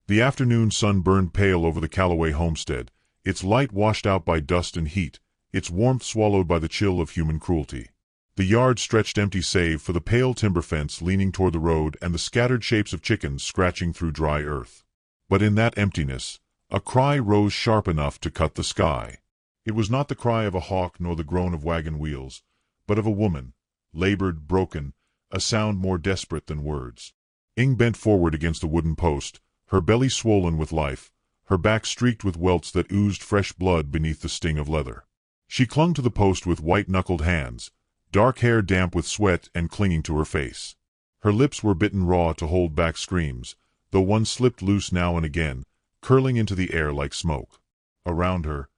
The afternoon sun burned pale over the Calloway homestead, its light washed out by dust and heat, its warmth swallowed by the chill of human cruelty. The yard stretched empty save for the pale timber fence leaning toward the road and the scattered shapes of chickens scratching through dry earth. But in that emptiness, a cry rose sharp enough to cut the sky. It was not the cry of a hawk nor the groan of wagon wheels, but of a woman, labored, broken, a sound more desperate than words. Ing bent forward against the wooden post, her belly swollen with life, her back streaked with welts that oozed fresh blood beneath the sting of leather. She clung to the post with white-knuckled hands, dark hair damp with sweat and clinging to her face. Her lips were bitten raw to hold back screams, though one slipped loose now and again, curling into the air like smoke. Around her,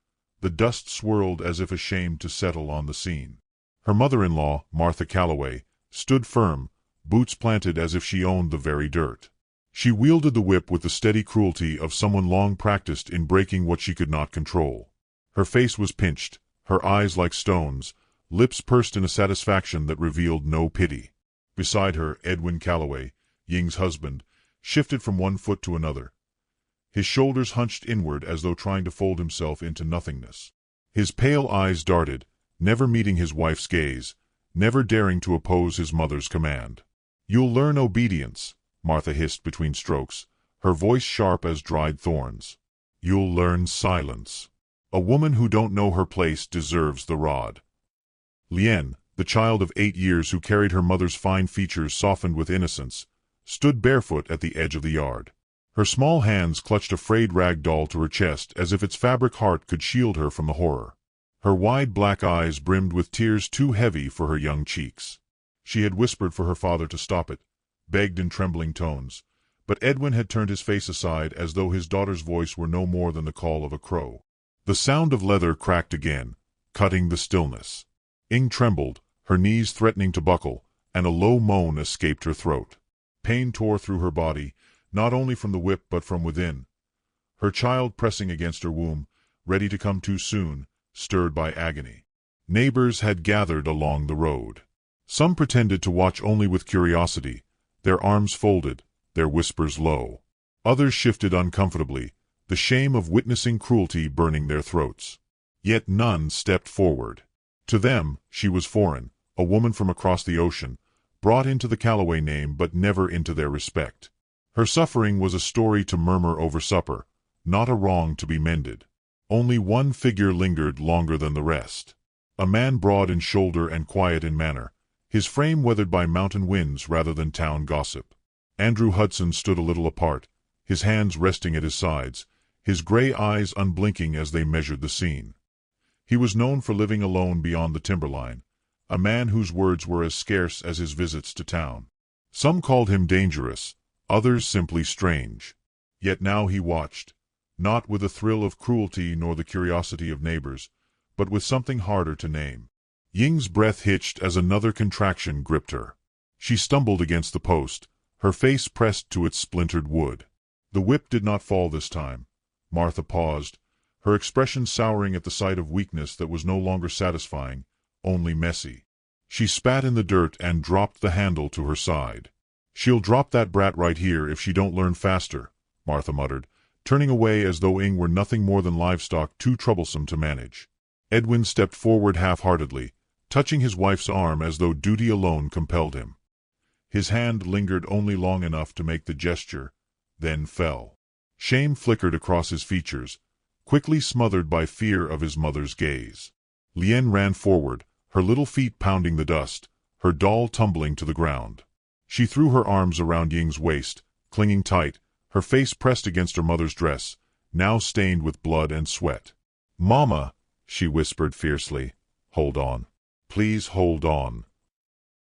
the dust swirled as if ashamed to settle on the scene. Her mother-in-law, Martha Calloway, stood firm, boots planted as if she owned the very dirt. She wielded the whip with the steady cruelty of someone long practiced in breaking what she could not control. Her face was pinched, her eyes like stones, lips pursed in a satisfaction that revealed no pity. Beside her, Edwin Calloway, Ying's husband, shifted from one foot to another. His shoulders hunched inward as though trying to fold himself into nothingness. His pale eyes darted, never meeting his wife's gaze, never daring to oppose his mother's command. "You'll learn obedience," Martha hissed between strokes, her voice sharp as dried thorns. "You'll learn silence. A woman who don't know her place deserves the rod." Lien, the child of 8 years who carried her mother's fine features softened with innocence, stood barefoot at the edge of the yard. Her small hands clutched a frayed rag doll to her chest as if its fabric heart could shield her from the horror. Her wide black eyes brimmed with tears too heavy for her young cheeks. She had whispered for her father to stop it, begged in trembling tones, but Edwin had turned his face aside as though his daughter's voice were no more than the call of a crow. The sound of leather cracked again, cutting the stillness. Ing trembled, her knees threatening to buckle, and a low moan escaped her throat. Pain tore through her body, not only from the whip but from within. Her child pressing against her womb, ready to come too soon, stirred by agony. Neighbors had gathered along the road. Some pretended to watch only with curiosity, their arms folded, their whispers low. Others shifted uncomfortably, the shame of witnessing cruelty burning their throats. Yet none stepped forward. To them, she was foreign, a woman from across the ocean, brought into the Calloway name but never into their respect. Her suffering was a story to murmur over supper, not a wrong to be mended. Only one figure lingered longer than the rest. A man broad in shoulder and quiet in manner, his frame weathered by mountain winds rather than town gossip. Andrew Hudson stood a little apart, his hands resting at his sides, his gray eyes unblinking as they measured the scene. He was known for living alone beyond the timberline, a man whose words were as scarce as his visits to town. Some called him dangerous, others simply strange. Yet now he watched, not with a thrill of cruelty nor the curiosity of neighbors, but with something harder to name. Ying's breath hitched as another contraction gripped her. She stumbled against the post, her face pressed to its splintered wood. The whip did not fall this time. Martha paused, her expression souring at the sight of weakness that was no longer satisfying, only messy. She spat in the dirt and dropped the handle to her side. "She'll drop that brat right here if she don't learn faster," Martha muttered, turning away as though Ing were nothing more than livestock too troublesome to manage. Edwin stepped forward half-heartedly, touching his wife's arm as though duty alone compelled him. His hand lingered only long enough to make the gesture, then fell. Shame flickered across his features, quickly smothered by fear of his mother's gaze. Lien ran forward, her little feet pounding the dust, her doll tumbling to the ground. She threw her arms around Ying's waist, clinging tight, her face pressed against her mother's dress, now stained with blood and sweat. "Mama," she whispered fiercely, "hold on. Please hold on."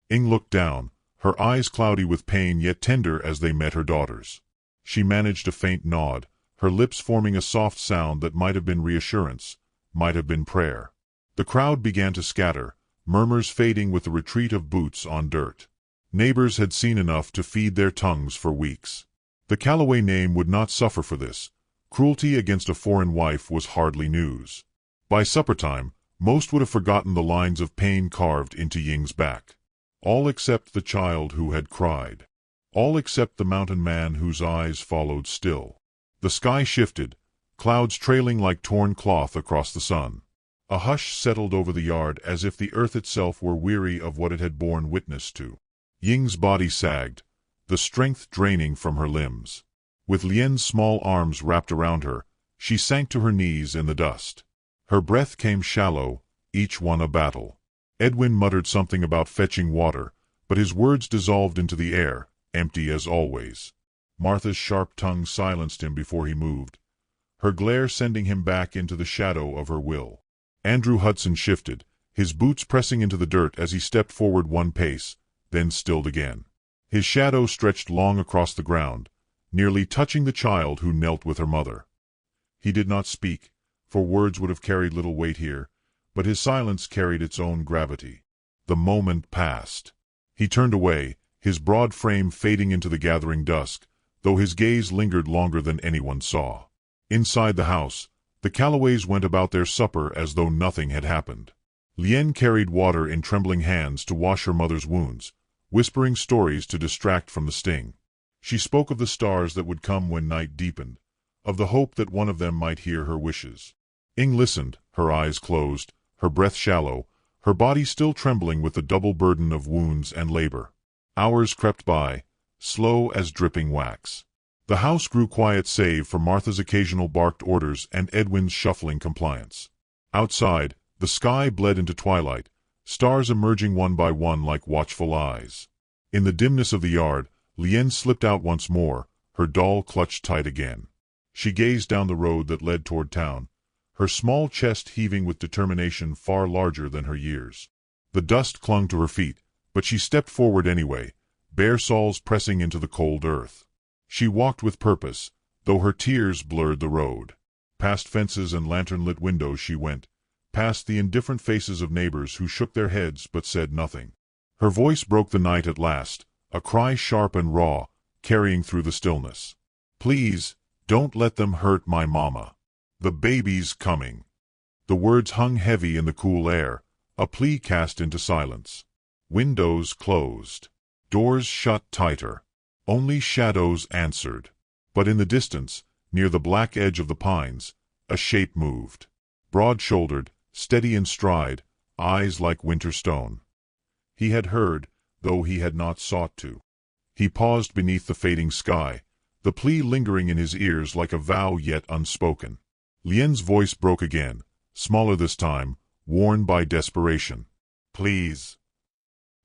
Ing looked down, her eyes cloudy with pain yet tender as they met her daughter's. She managed a faint nod, her lips forming a soft sound that might have been reassurance, might have been prayer. The crowd began to scatter, murmurs fading with the retreat of boots on dirt. Neighbors had seen enough to feed their tongues for weeks. The Calloway name would not suffer for this. Cruelty against a foreign wife was hardly news. By supper time, most would have forgotten the lines of pain carved into Ying's back. All except the child who had cried. All except the mountain man whose eyes followed still. The sky shifted, clouds trailing like torn cloth across the sun. A hush settled over the yard as if the earth itself were weary of what it had borne witness to. Ying's body sagged, the strength draining from her limbs. With Lien's small arms wrapped around her, she sank to her knees in the dust. Her breath came shallow, each one a battle. Edwin muttered something about fetching water, but his words dissolved into the air, empty as always. Martha's sharp tongue silenced him before he moved, her glare sending him back into the shadow of her will. Andrew Hudson shifted, his boots pressing into the dirt as he stepped forward one pace, then stilled again. His shadow stretched long across the ground, nearly touching the child who knelt with her mother. He did not speak, for words would have carried little weight here, but his silence carried its own gravity. The moment passed. He turned away, his broad frame fading into the gathering dusk, though his gaze lingered longer than anyone saw. Inside the house, the Callaways went about their supper as though nothing had happened. Lien carried water in trembling hands to wash her mother's wounds, whispering stories to distract from the sting. She spoke of the stars that would come when night deepened, of the hope that one of them might hear her wishes. Ing listened, her eyes closed, her breath shallow, her body still trembling with the double burden of wounds and labor. Hours crept by, slow as dripping wax. The house grew quiet save for Martha's occasional barked orders and Edwin's shuffling compliance. Outside, the sky bled into twilight, stars emerging one by one like watchful eyes. In the dimness of the yard, Lien slipped out once more, her doll clutched tight again. She gazed down the road that led toward town, her small chest heaving with determination far larger than her years. The dust clung to her feet, but she stepped forward anyway, bare soles pressing into the cold earth. She walked with purpose, though her tears blurred the road. Past fences and lantern-lit windows she went, past the indifferent faces of neighbors who shook their heads but said nothing. Her voice broke the night at last, a cry sharp and raw, carrying through the stillness. "Please, don't let them hurt my mama. The baby's coming." The words hung heavy in the cool air, a plea cast into silence. Windows closed. Doors shut tighter. Only shadows answered. But in the distance, near the black edge of the pines, a shape moved. Broad-shouldered, steady in stride, eyes like winter stone. He had heard, though he had not sought to. He paused beneath the fading sky, the plea lingering in his ears like a vow yet unspoken. Lien's voice broke again, smaller this time, worn by desperation. "Please."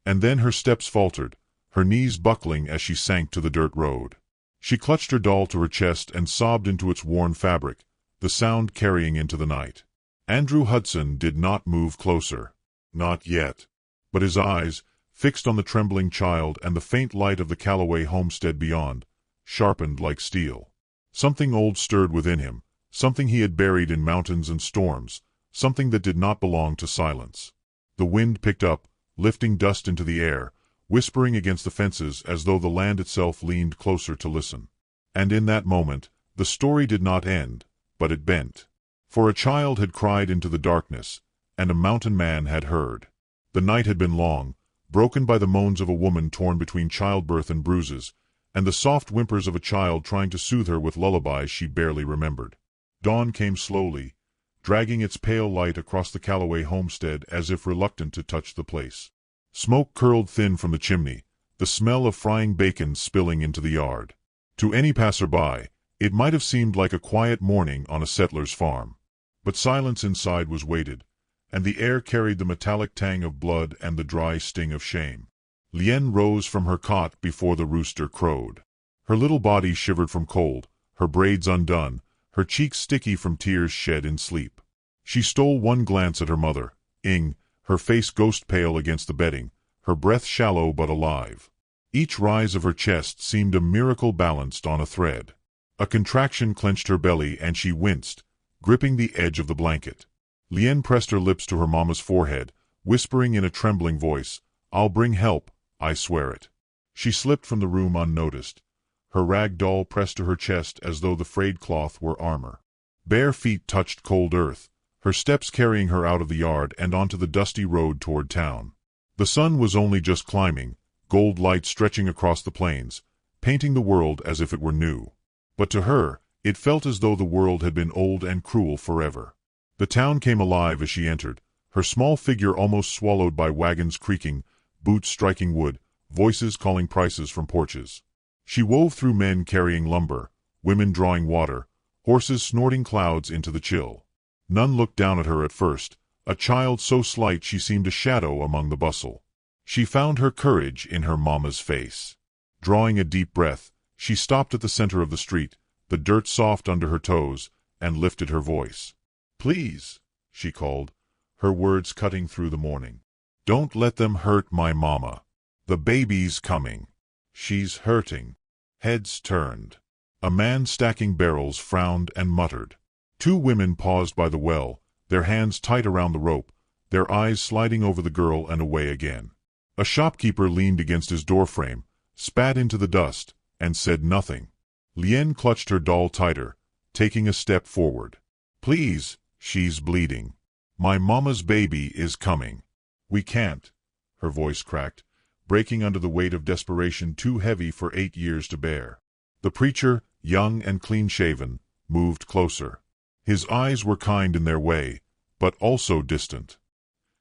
And then her steps faltered, her knees buckling as she sank to the dirt road. She clutched her doll to her chest and sobbed into its worn fabric, the sound carrying into the night. Andrew Hudson did not move closer. Not yet. But his eyes, fixed on the trembling child and the faint light of the Callaway homestead beyond, sharpened like steel. Something old stirred within him, something he had buried in mountains and storms, something that did not belong to silence. The wind picked up, lifting dust into the air, whispering against the fences as though the land itself leaned closer to listen. And in that moment, the story did not end, but it bent. For a child had cried into the darkness, and a mountain man had heard. The night had been long, broken by the moans of a woman torn between childbirth and bruises, and the soft whimpers of a child trying to soothe her with lullabies she barely remembered. Dawn came slowly, dragging its pale light across the Callaway homestead as if reluctant to touch the place. Smoke curled thin from the chimney, the smell of frying bacon spilling into the yard. To any passerby, it might have seemed like a quiet morning on a settler's farm. But silence inside was weighted, and the air carried the metallic tang of blood and the dry sting of shame. Lien rose from her cot before the rooster crowed. Her little body shivered from cold, her braids undone, her cheeks sticky from tears shed in sleep. She stole one glance at her mother, Ing, her face ghost-pale against the bedding, her breath shallow but alive. Each rise of her chest seemed a miracle balanced on a thread. A contraction clenched her belly and she winced, gripping the edge of the blanket. Lien pressed her lips to her mama's forehead, whispering in a trembling voice, "I'll bring help, I swear it." She slipped from the room unnoticed, her rag doll pressed to her chest as though the frayed cloth were armor. Bare feet touched cold earth, her steps carrying her out of the yard and onto the dusty road toward town. The sun was only just climbing, gold light stretching across the plains, painting the world as if it were new. But to her, It felt as though the world had been old and cruel forever. The town came alive as she entered, her small figure almost swallowed by wagons creaking, boots striking wood, voices calling prices from porches. She wove through men carrying lumber, women drawing water, horses snorting clouds into the chill. None looked down at her at first, a child so slight she seemed a shadow among the bustle. She found her courage in her mama's face. Drawing a deep breath, she stopped at the center of the street, the dirt soft under her toes, and lifted her voice. "Please," she called, her words cutting through the morning. "Don't let them hurt my mama. The baby's coming. She's hurting." Heads turned. A man stacking barrels frowned and muttered. Two women paused by the well, their hands tight around the rope, their eyes sliding over the girl and away again. A shopkeeper leaned against his doorframe, spat into the dust, and said nothing. Lien clutched her doll tighter, taking a step forward. "Please, she's bleeding. My mama's baby is coming." "We can't," her voice cracked, breaking under the weight of desperation too heavy for 8 years to bear. The preacher, young and clean-shaven, moved closer. His eyes were kind in their way, but also distant.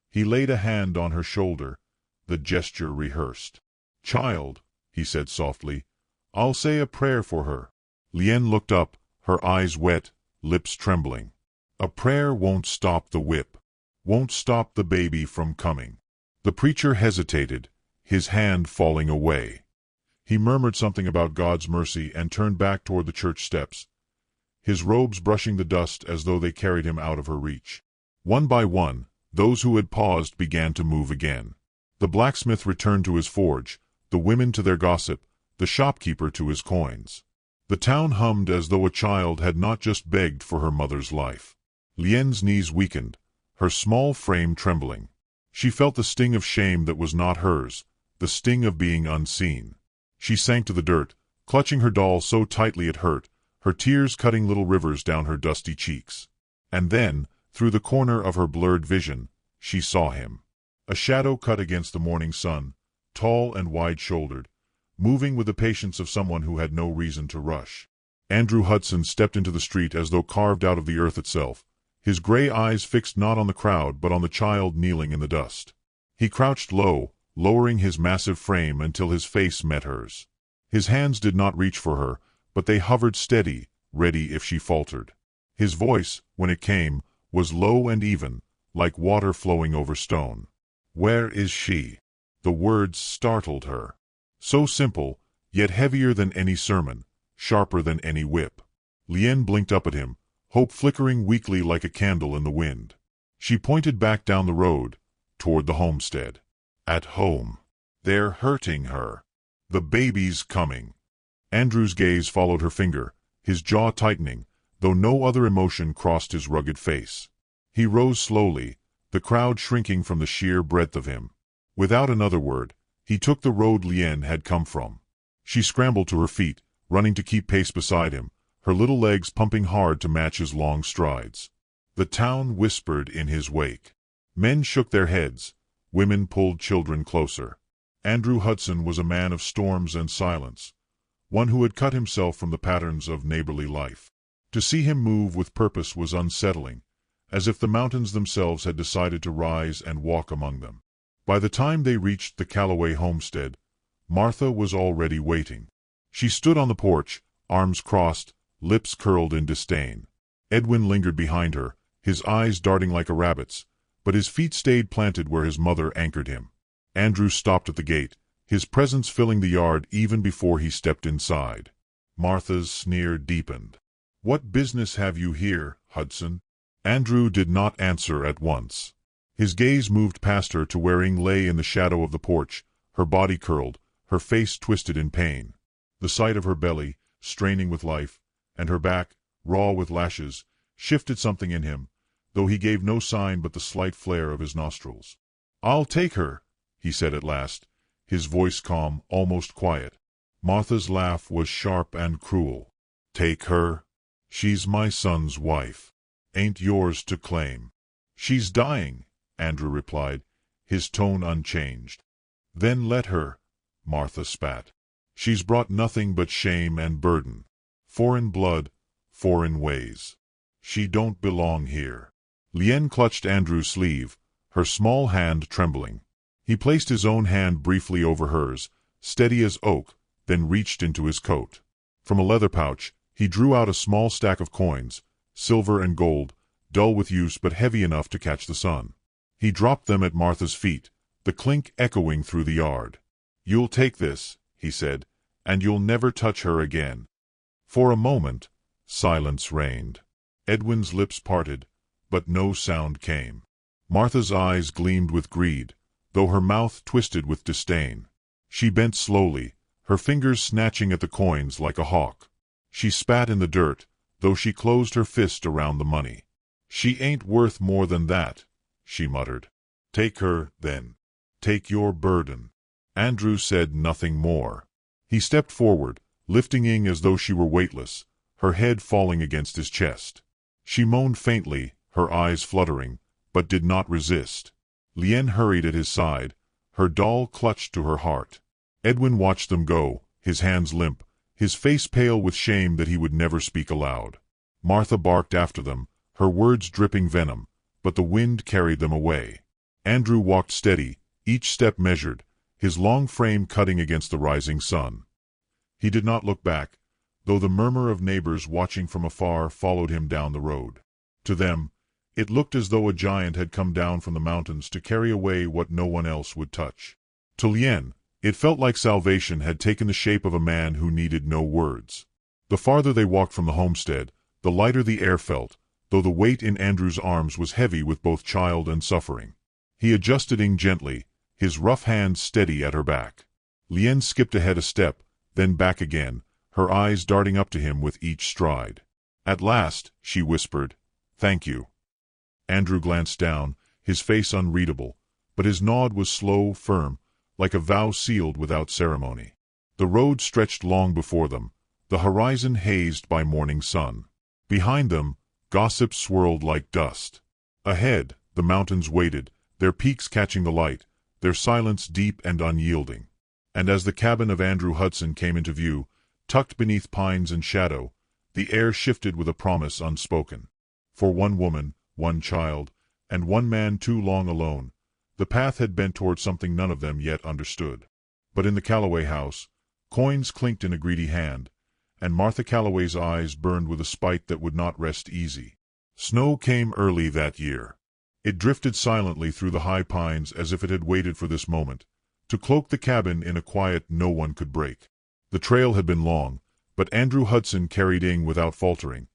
He laid a hand on her shoulder, the gesture rehearsed. "Child," he said softly, "I'll say a prayer for her." Lien looked up, her eyes wet, lips trembling. "A prayer won't stop the whip, won't stop the baby from coming." The preacher hesitated, his hand falling away. He murmured something about God's mercy and turned back toward the church steps, his robes brushing the dust as though they carried him out of her reach. One by one, those who had paused began to move again. The blacksmith returned to his forge, the women to their gossip, the shopkeeper to his coins. The town hummed as though a child had not just begged for her mother's life. Lien's knees weakened, her small frame trembling. She felt the sting of shame that was not hers, the sting of being unseen. She sank to the dirt, clutching her doll so tightly it hurt, her tears cutting little rivers down her dusty cheeks. And then, through the corner of her blurred vision, she saw him. A shadow cut against the morning sun, tall and wide-shouldered, moving with the patience of someone who had no reason to rush. Andrew Hudson stepped into the street as though carved out of the earth itself, his gray eyes fixed not on the crowd but on the child kneeling in the dust. He crouched low, lowering his massive frame until his face met hers. His hands did not reach for her, but they hovered steady, ready if she faltered. His voice, when it came, was low and even, like water flowing over stone. "Where is she?" The words startled her. So simple, yet heavier than any sermon, sharper than any whip. Lien blinked up at him, hope flickering weakly like a candle in the wind. She pointed back down the road, toward the homestead. "At home. They're hurting her. The baby's coming." Andrew's gaze followed her finger, his jaw tightening, though no other emotion crossed his rugged face. He rose slowly, the crowd shrinking from the sheer breadth of him. Without another word, he took the road Lien had come from. She scrambled to her feet, running to keep pace beside him, her little legs pumping hard to match his long strides. The town whispered in his wake. Men shook their heads, women pulled children closer. Andrew Hudson was a man of storms and silence, one who had cut himself from the patterns of neighborly life. To see him move with purpose was unsettling, as if the mountains themselves had decided to rise and walk among them. By the time they reached the Calloway homestead, Martha was already waiting. She stood on the porch, arms crossed, lips curled in disdain. Edwin lingered behind her, his eyes darting like a rabbit's, but his feet stayed planted where his mother anchored him. Andrew stopped at the gate, his presence filling the yard even before he stepped inside. Martha's sneer deepened. "What business have you here, Hudson?" Andrew did not answer at once. His gaze moved past her to where Ing lay in the shadow of the porch, her body curled, her face twisted in pain. The sight of her belly, straining with life, and her back, raw with lashes, shifted something in him, though he gave no sign but the slight flare of his nostrils. "I'll take her," he said at last, his voice calm, almost quiet. Martha's laugh was sharp and cruel. "Take her? She's my son's wife. Ain't yours to claim." "She's dying," Andrew replied, his tone unchanged. "Then let her," Martha spat. "She's brought nothing but shame and burden. Foreign blood, foreign ways. She don't belong here. Lien clutched Andrew's sleeve, her small hand trembling. He placed his own hand briefly over hers, steady as oak, then reached into his coat. From a leather pouch, he drew out a small stack of coins, silver and gold, dull with use but heavy enough to catch the sun. He dropped them at Martha's feet, the clink echoing through the yard. "You'll take this," he said, "and you'll never touch her again." For a moment, silence reigned. Edwin's lips parted, but no sound came. Martha's eyes gleamed with greed, though her mouth twisted with disdain. She bent slowly, her fingers snatching at the coins like a hawk. She spat in the dirt, though she closed her fist around the money. "She ain't worth more than that," she muttered. "Take her, then. Take your burden." Andrew said nothing more. He stepped forward, lifting Ying as though she were weightless, her head falling against his chest. She moaned faintly, her eyes fluttering, but did not resist. Lien hurried at his side, her doll clutched to her heart. Edwin watched them go, his hands limp, his face pale with shame that he would never speak aloud. Martha barked after them, her words dripping venom, but the wind carried them away. Andrew walked steady, each step measured, his long frame cutting against the rising sun. He did not look back, though the murmur of neighbors watching from afar followed him down the road. To them, it looked as though a giant had come down from the mountains to carry away what no one else would touch. To Lien, it felt like salvation had taken the shape of a man who needed no words. The farther they walked from the homestead, the lighter the air felt, though the weight in Andrew's arms was heavy with both child and suffering. He adjusted Ying gently, his rough hand steady at her back. Lien skipped ahead a step, then back again, her eyes darting up to him with each stride. At last, she whispered, "Thank you." Andrew glanced down, his face unreadable, but his nod was slow, firm, like a vow sealed without ceremony. The road stretched long before them, the horizon hazed by morning sun. Behind them, gossip swirled like dust. Ahead, the mountains waited, their peaks catching the light, their silence deep and unyielding. And as the cabin of Andrew Hudson came into view, tucked beneath pines and shadow, the air shifted with a promise unspoken. For one woman, one child, and one man too long alone, the path had bent toward something none of them yet understood. But in the Calloway house, coins clinked in a greedy hand, and Martha Calloway's eyes burned with a spite that would not rest easy. Snow came early that year. It drifted silently through the high pines as if it had waited for this moment, to cloak the cabin in a quiet no one could break. The trail had been long, but Andrew Hudson carried Ying without faltering,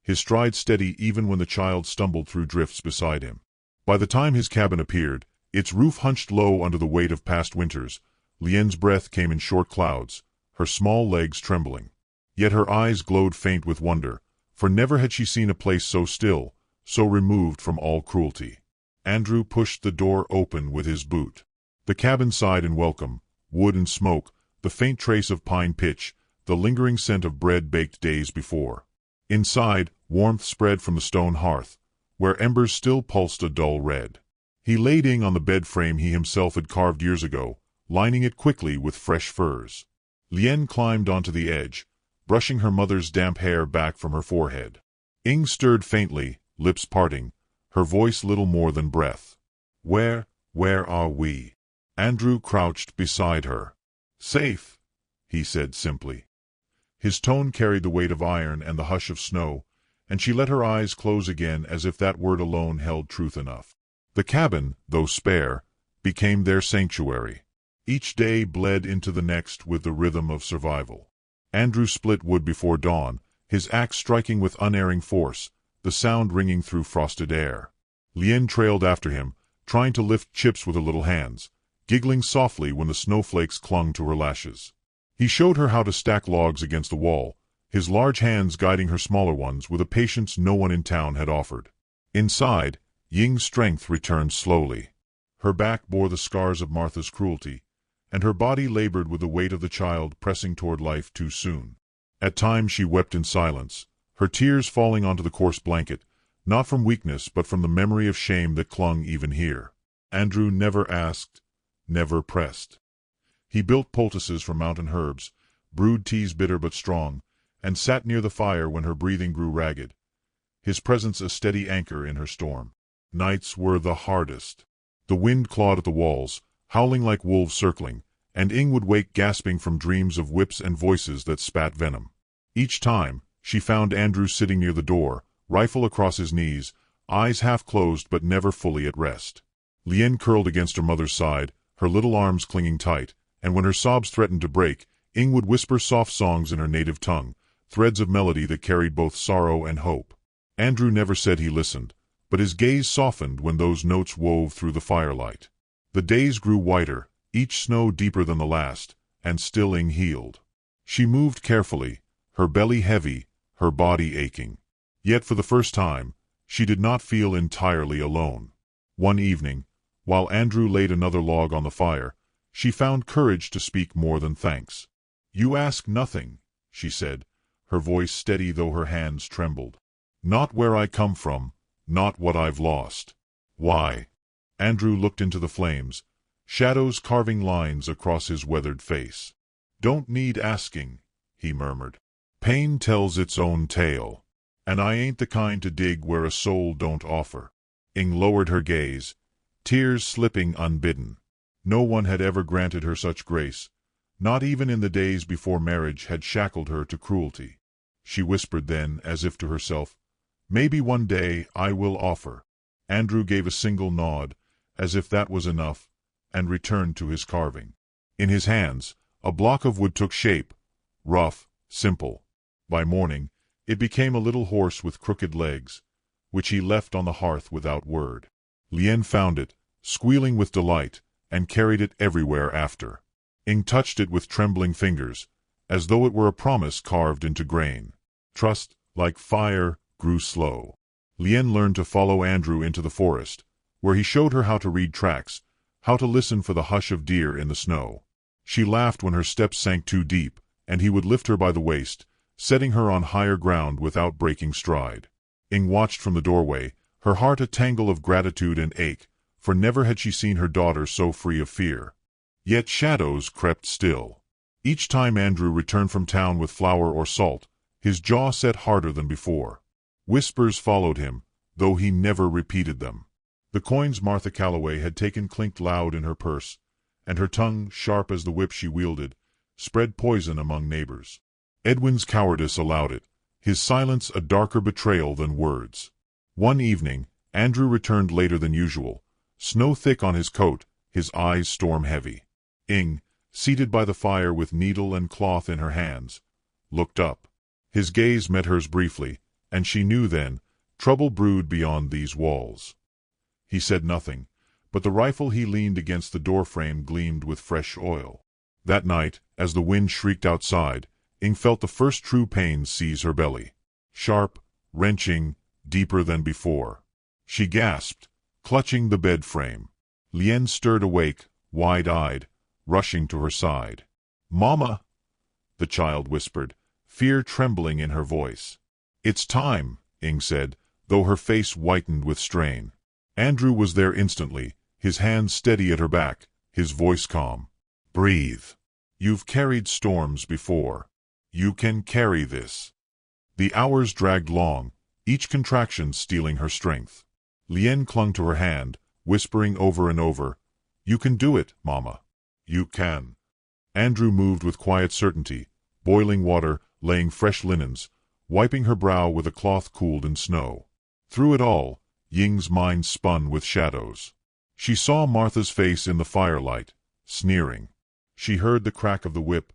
his stride steady even when the child stumbled through drifts beside him. By the time his cabin appeared, its roof hunched low under the weight of past winters, Lien's breath came in short clouds, her small legs trembling. Yet her eyes glowed faint with wonder, for never had she seen a place so still, so removed from all cruelty. Andrew pushed the door open with his boot. The cabin sighed in welcome, wood and smoke, the faint trace of pine pitch, the lingering scent of bread baked days before. Inside, warmth spread from the stone hearth, where embers still pulsed a dull red. He laid Ying on the bed frame he himself had carved years ago, lining it quickly with fresh furs. Lien climbed onto the edge, brushing her mother's damp hair back from her forehead. Ying stirred faintly, lips parting, her voice little more than breath. Where are we?" Andrew crouched beside her. "Safe," he said simply. His tone carried the weight of iron and the hush of snow, and she let her eyes close again as if that word alone held truth enough. The cabin, though spare, became their sanctuary. Each day bled into the next with the rhythm of survival. Andrew split wood before dawn, his axe striking with unerring force, the sound ringing through frosted air. Lien trailed after him, trying to lift chips with her little hands, giggling softly when the snowflakes clung to her lashes. He showed her how to stack logs against the wall, his large hands guiding her smaller ones with a patience no one in town had offered. Inside, Ying's strength returned slowly. Her back bore the scars of Martha's cruelty, and her body labored with the weight of the child pressing toward life too soon. At times she wept in silence, her tears falling onto the coarse blanket, not from weakness but from the memory of shame that clung even here. Andrew never asked, never pressed. He built poultices from mountain herbs, brewed teas bitter but strong, and sat near the fire when her breathing grew ragged, his presence a steady anchor in her storm. Nights were the hardest. The wind clawed at the walls, howling like wolves circling, and Ing would wake gasping from dreams of whips and voices that spat venom. Each time, she found Andrew sitting near the door, rifle across his knees, eyes half closed but never fully at rest. Lien curled against her mother's side, her little arms clinging tight, and when her sobs threatened to break, Ing would whisper soft songs in her native tongue, threads of melody that carried both sorrow and hope. Andrew never said he listened, but his gaze softened when those notes wove through the firelight. The days grew whiter, each snow deeper than the last, and still Ing healed. She moved carefully, her belly heavy, her body aching. Yet for the first time, she did not feel entirely alone. One evening, while Andrew laid another log on the fire, she found courage to speak more than thanks. "You ask nothing," she said, her voice steady though her hands trembled. "Not where I come from, not what I've lost. Why?" Andrew looked into the flames, shadows carving lines across his weathered face. "Don't need asking," he murmured. "Pain tells its own tale, and I ain't the kind to dig where a soul don't offer." Ing lowered her gaze, tears slipping unbidden. No one had ever granted her such grace, not even in the days before marriage had shackled her to cruelty. She whispered then, as if to herself, "Maybe one day I will offer." Andrew gave a single nod, as if that was enough, and returned to his carving. In his hands, a block of wood took shape, rough, simple. By morning, it became a little horse with crooked legs, which he left on the hearth without word. Lien found it, squealing with delight, and carried it everywhere after. Ing touched it with trembling fingers, as though it were a promise carved into grain. Trust, like fire, grew slow. Lien learned to follow Andrew into the forest, where he showed her how to read tracks, how to listen for the hush of deer in the snow. She laughed when her steps sank too deep, and he would lift her by the waist, setting her on higher ground without breaking stride. Ing watched from the doorway, her heart a tangle of gratitude and ache, for never had she seen her daughter so free of fear. Yet shadows crept still. Each time Andrew returned from town with flour or salt, his jaw set harder than before. Whispers followed him, though he never repeated them. The coins Martha Calloway had taken clinked loud in her purse, and her tongue, sharp as the whip she wielded, spread poison among neighbors. Edwin's cowardice allowed it, his silence a darker betrayal than words. One evening, Andrew returned later than usual, snow thick on his coat, his eyes storm-heavy. Ing, seated by the fire with needle and cloth in her hands, looked up. His gaze met hers briefly, and she knew then, trouble brewed beyond these walls. He said nothing, but the rifle he leaned against the doorframe gleamed with fresh oil. That night, as the wind shrieked outside, Ing felt the first true pain seize her belly. Sharp, wrenching, deeper than before. She gasped, clutching the bed frame. Lien stirred awake, wide-eyed, rushing to her side. "Mama!" the child whispered, fear trembling in her voice. "It's time," Ing said, though her face whitened with strain. Andrew was there instantly, his hands steady at her back, his voice calm. "Breathe. You've carried storms before. You can carry this." The hours dragged long, each contraction stealing her strength. Lien clung to her hand, whispering over and over, "You can do it, Mama. You can." Andrew moved with quiet certainty, boiling water, laying fresh linens, wiping her brow with a cloth cooled in snow. Through it all, Ying's mind spun with shadows. She saw Martha's face in the firelight, sneering. She heard the crack of the whip,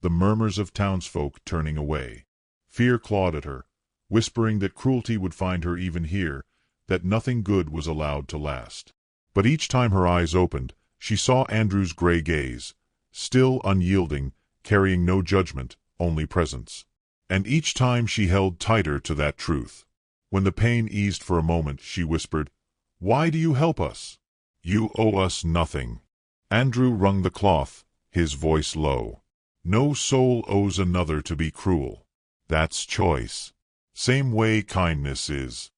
the murmurs of townsfolk turning away. Fear clawed at her, whispering that cruelty would find her even here, that nothing good was allowed to last. But each time her eyes opened, she saw Andrew's gray gaze, still unyielding, carrying no judgment, only presence. And each time she held tighter to that truth. When the pain eased for a moment, she whispered, "Why do you help us? You owe us nothing." Andrew wrung the cloth, his voice low. "No soul owes another to be cruel. That's choice. Same way kindness is."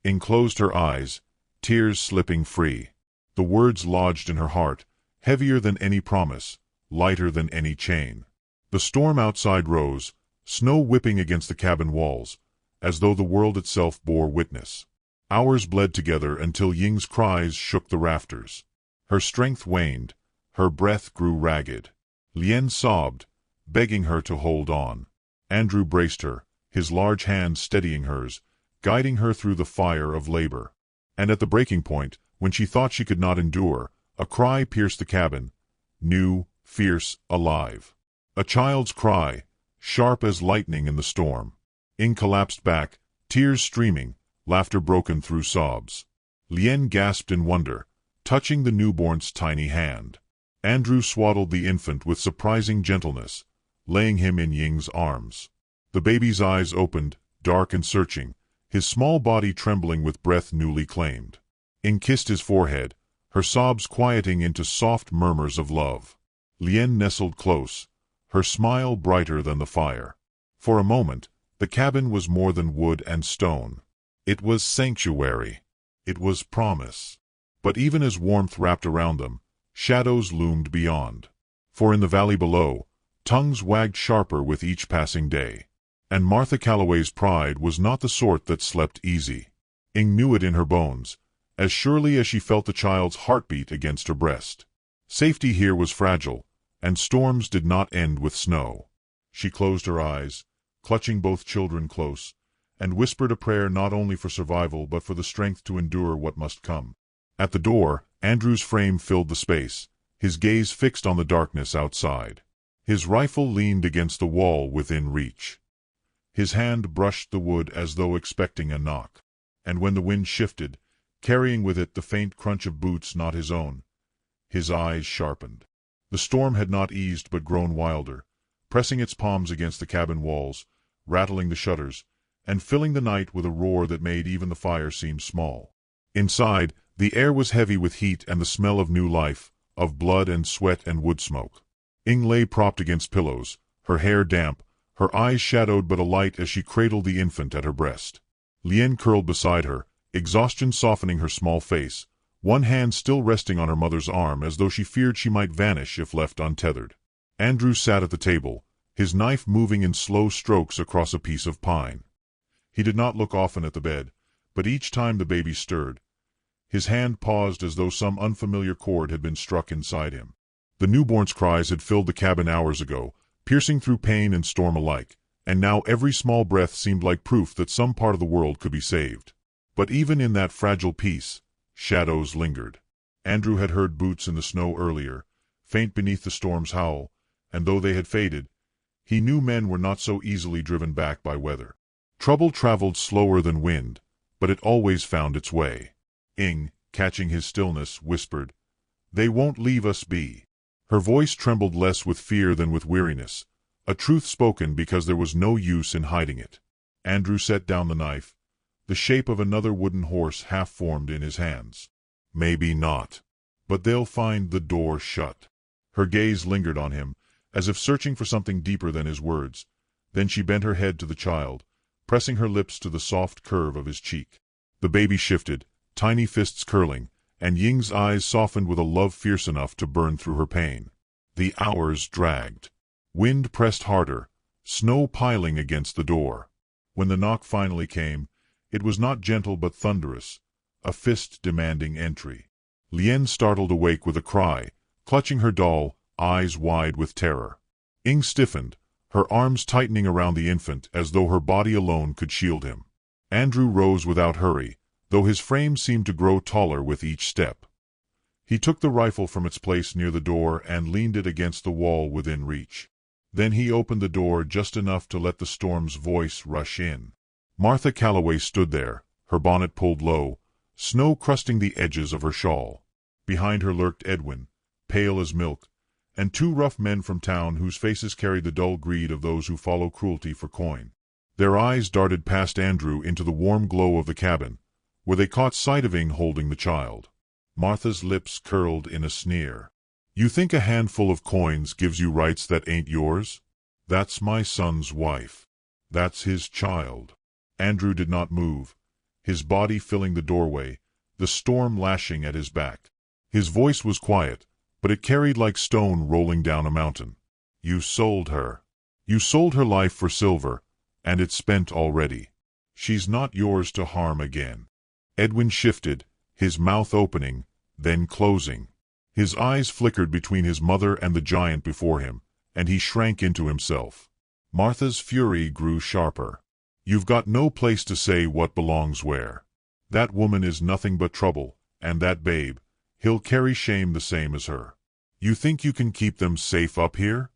Ing closed her eyes, tears slipping free. The words lodged in her heart, heavier than any promise, lighter than any chain. The storm outside rose, snow whipping against the cabin walls, as though the world itself bore witness. Hours bled together until Ying's cries shook the rafters. Her strength waned, her breath grew ragged. Lien sobbed, begging her to hold on. Andrew braced her, his large hand steadying hers, guiding her through the fire of labor. And at the breaking point, when she thought she could not endure, a cry pierced the cabin, new, fierce, alive. A child's cry, sharp as lightning in the storm. Ying collapsed back, tears streaming, laughter broken through sobs. Lien gasped in wonder, touching the newborn's tiny hand. Andrew swaddled the infant with surprising gentleness, laying him in Ying's arms. The baby's eyes opened, dark and searching, his small body trembling with breath newly claimed. Ying kissed his forehead, her sobs quieting into soft murmurs of love. Lien nestled close, her smile brighter than the fire. For a moment, the cabin was more than wood and stone. It was sanctuary. It was promise. But even as warmth wrapped around them, shadows loomed beyond. For in the valley below, tongues wagged sharper with each passing day. And Martha Calloway's pride was not the sort that slept easy. Ying knew it in her bones, as surely as she felt the child's heartbeat against her breast. Safety here was fragile, and storms did not end with snow. She closed her eyes, clutching both children close, and whispered a prayer not only for survival but for the strength to endure what must come. At the door, Andrew's frame filled the space, his gaze fixed on the darkness outside. His rifle leaned against the wall within reach. His hand brushed the wood as though expecting a knock. And when the wind shifted, carrying with it the faint crunch of boots not his own, his eyes sharpened. The storm had not eased but grown wilder, pressing its palms against the cabin walls, rattling the shutters, and filling the night with a roar that made even the fire seem small. Inside, the air was heavy with heat and the smell of new life, of blood and sweat and wood smoke. Ying lay propped against pillows, her hair damp, her eyes shadowed but alight as she cradled the infant at her breast. Lien curled beside her, exhaustion softening her small face, one hand still resting on her mother's arm as though she feared she might vanish if left untethered. Andrew sat at the table, his knife moving in slow strokes across a piece of pine. He did not look often at the bed, but each time the baby stirred, his hand paused as though some unfamiliar chord had been struck inside him. The newborn's cries had filled the cabin hours ago, piercing through pain and storm alike, and now every small breath seemed like proof that some part of the world could be saved. But even in that fragile peace, shadows lingered. Andrew had heard boots in the snow earlier, faint beneath the storm's howl, and though they had faded, he knew men were not so easily driven back by weather. Trouble traveled slower than wind, but it always found its way. Ying, catching his stillness, whispered, "They won't leave us be." Her voice trembled less with fear than with weariness, a truth spoken because there was no use in hiding it. Andrew set down the knife, the shape of another wooden horse half-formed in his hands. "Maybe not. But they'll find the door shut." Her gaze lingered on him, as if searching for something deeper than his words. Then she bent her head to the child, pressing her lips to the soft curve of his cheek. The baby shifted, tiny fists curling, and Ying's eyes softened with a love fierce enough to burn through her pain. The hours dragged. Wind pressed harder, snow piling against the door. When the knock finally came, it was not gentle but thunderous, a fist demanding entry. Lien startled awake with a cry, clutching her doll, eyes wide with terror. Ying stiffened, her arms tightening around the infant as though her body alone could shield him. Andrew rose without hurry, though his frame seemed to grow taller with each step. He took the rifle from its place near the door and leaned it against the wall within reach. Then he opened the door just enough to let the storm's voice rush in. Martha Calloway stood there, her bonnet pulled low, snow crusting the edges of her shawl. Behind her lurked Edwin, pale as milk, and two rough men from town whose faces carried the dull greed of those who follow cruelty for coin. Their eyes darted past Andrew into the warm glow of the cabin, where they caught sight of Ying holding the child. Martha's lips curled in a sneer. "You think a handful of coins gives you rights that ain't yours? That's my son's wife. That's his child." Andrew did not move, his body filling the doorway, the storm lashing at his back. His voice was quiet, but it carried like stone rolling down a mountain. "You sold her. You sold her life for silver, and it's spent already. She's not yours to harm again. Edwin shifted, his mouth opening, then closing. His eyes flickered between his mother and the giant before him, and he shrank into himself. Martha's fury grew sharper. You've got no place to say what belongs where. That woman is nothing but trouble, and that babe, he'll carry shame the same as her. You think you can keep them safe up here?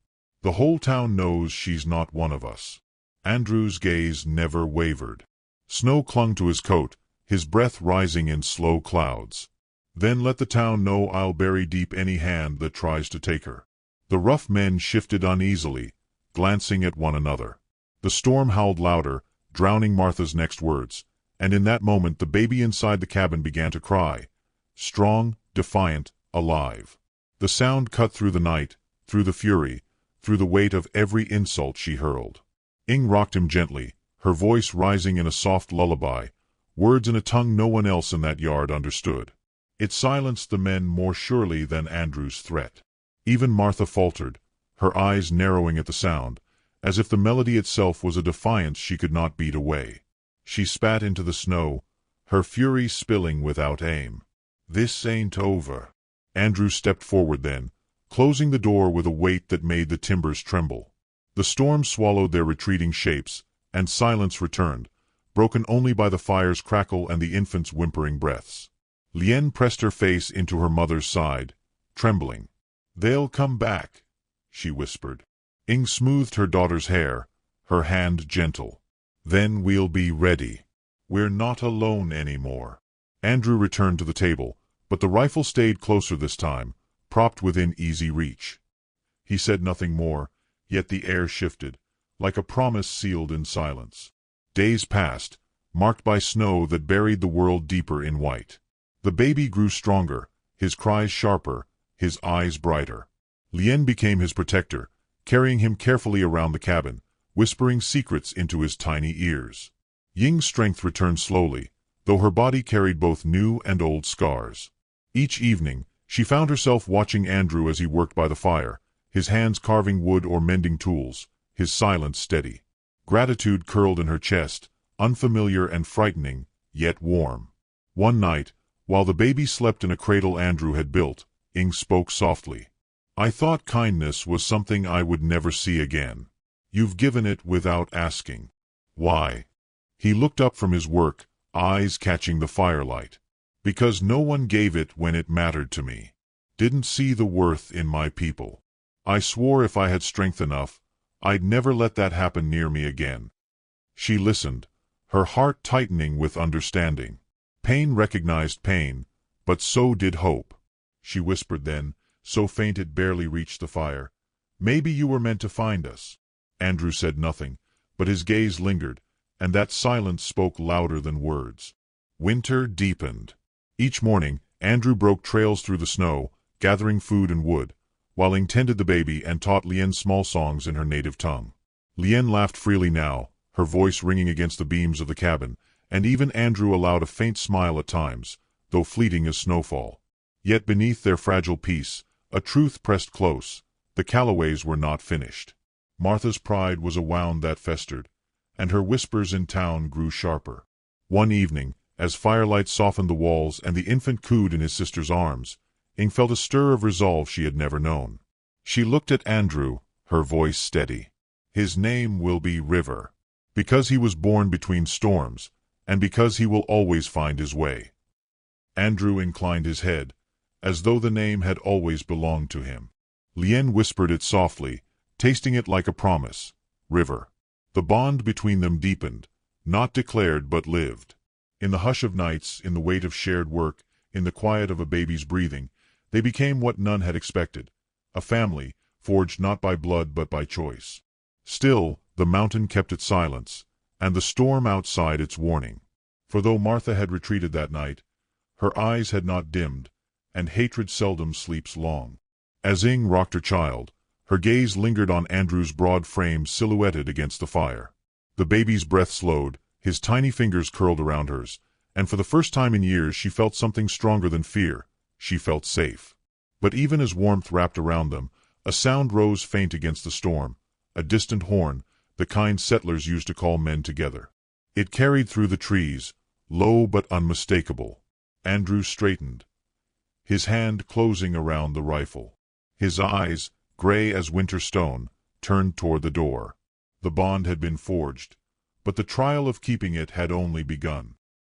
The whole town knows she's not one of us. Andrew's gaze never wavered. Snow clung to his coat, his breath rising in slow clouds. Then let the town know I'll bury deep any hand that tries to take her. The rough men shifted uneasily, glancing at one another. The storm howled louder, drowning Martha's next words, and in that moment the baby inside the cabin began to cry. Strong, defiant, alive. The sound cut through the night, through the fury, through the weight of every insult she hurled. Ing rocked him gently, her voice rising in a soft lullaby, words in a tongue no one else in that yard understood. It silenced the men more surely than Andrew's threat. Even Martha faltered, her eyes narrowing at the sound, as if the melody itself was a defiance she could not beat away. She spat into the snow, her fury spilling without aim. This ain't over. Andrew stepped forward then, closing the door with a weight that made the timbers tremble. The storm swallowed their retreating shapes, and silence returned, broken only by the fire's crackle and the infant's whimpering breaths. Lien pressed her face into her mother's side, trembling. They'll come back, she whispered. Ing smoothed her daughter's hair, her hand gentle. Then we'll be ready. We're not alone anymore. Andrew returned to the table, but the rifle stayed closer this time, propped within easy reach. He said nothing more, yet the air shifted, like a promise sealed in silence. Days passed, marked by snow that buried the world deeper in white. The baby grew stronger, his cries sharper, his eyes brighter. Lien became his protector, carrying him carefully around the cabin, whispering secrets into his tiny ears. Ying's strength returned slowly, though her body carried both new and old scars. Each evening, she found herself watching Andrew as he worked by the fire, his hands carving wood or mending tools, his silence steady. Gratitude curled in her chest, unfamiliar and frightening, yet warm. One night, while the baby slept in a cradle Andrew had built, Ing spoke softly. I thought kindness was something I would never see again. You've given it without asking. Why? He looked up from his work, eyes catching the firelight. Because no one gave it when it mattered to me. Didn't see the worth in my people. I swore if I had strength enough, I'd never let that happen near me again. She listened, her heart tightening with understanding. Pain recognized pain, but so did hope. She whispered then, so faint it barely reached the fire. Maybe you were meant to find us. Andrew said nothing, but his gaze lingered, and that silence spoke louder than words. Winter deepened. Each morning, Andrew broke trails through the snow, gathering food and wood, while Ing tended the baby and taught Lien small songs in her native tongue. Lien laughed freely now, her voice ringing against the beams of the cabin, and even Andrew allowed a faint smile at times, though fleeting as snowfall. Yet beneath their fragile peace, a truth pressed close. The Callaways were not finished. Martha's pride was a wound that festered, and her whispers in town grew sharper. One evening, as firelight softened the walls and the infant cooed in his sister's arms, Ing felt a stir of resolve she had never known. She looked at Andrew, her voice steady. His name will be River, because he was born between storms, and because he will always find his way. Andrew inclined his head, as though the name had always belonged to him. Lien whispered it softly, tasting it like a promise. River. The bond between them deepened, not declared but lived. In the hush of nights, in the weight of shared work, in the quiet of a baby's breathing, they became what none had expected, a family, forged not by blood but by choice. Still, the mountain kept its silence, and the storm outside its warning. For though Martha had retreated that night, her eyes had not dimmed, and hatred seldom sleeps long. As Ing rocked her child, her gaze lingered on Andrew's broad frame silhouetted against the fire. The baby's breath slowed, his tiny fingers curled around hers, and for the first time in years she felt something stronger than fear. She felt safe. But even as warmth wrapped around them, a sound rose faint against the storm, a distant horn, the kind settlers used to call men together. It carried through the trees, low but unmistakable. Andrew straightened, his hand closing around the rifle. His eyes, gray as winter stone, turned toward the door. The bond had been forged, but the trial of keeping it had only begun.